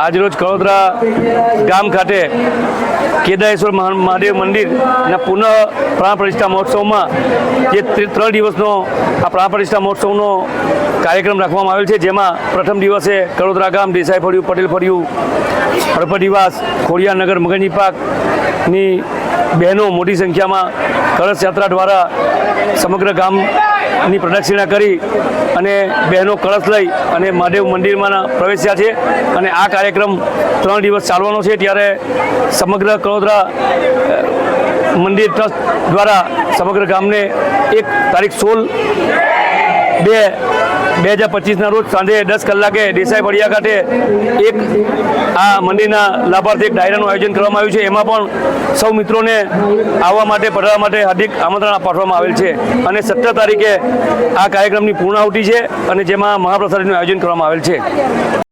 આજરોજ કડોદરા ગામ ખાતે કેદારેશ્વર મહાદેવ મંદિરના પુનઃ પ્રાણ પ્રતિષ્ઠા મહોત્સવમાં જે 3 દિવસનો આ પ્રાણ પ્રતિષ્ઠા મહોત્સવનો કાર્યક્રમ રાખવામાં આવેલ છે, જેમાં પ્રથમ દિવસે કડોદરા ગામ દેસાઈ ફળિયું, પટેલ ફળિયું, હરપદિવાસ, ખોડિયાનગર, મગનજી પાકની બહેનો મોટી સંખ્યામાં કળશ યાત્રા દ્વારા સમગ્ર ગામની પ્રદક્ષિણા કરી અને બહેનો કળશ લઈ અને મહાદેવ મંદિરમાં પ્રવેશ્યા છે અને આ કાર્યક્રમ 3 દિવસ ચાલવાનો છે। ત્યારે સમગ્ર કડોદરા મંદિર ટ્રસ્ટ દ્વારા સમગ્ર ગામને 1 તારીખ 16/2/2025ના રોજ સાંજે 10 કલાકે દેસાઈ ફળિયા ખાતે આ મંદિરના લાભાર્થી એક ડાયરાનું આયોજન કરવામાં આવ્યું છે। એમાં પણ સૌ મિત્રોને આવવા માટે, પધારવા માટે હાર્દિક આમંત્રણ પાઠવવામાં આવેલ છે અને 17 તારીખે આ કાર્યક્રમની પૂર્ણાહુતિ છે અને જેમાં મહાપ્રસાદીનું આયોજન કરવામાં આવેલ છે।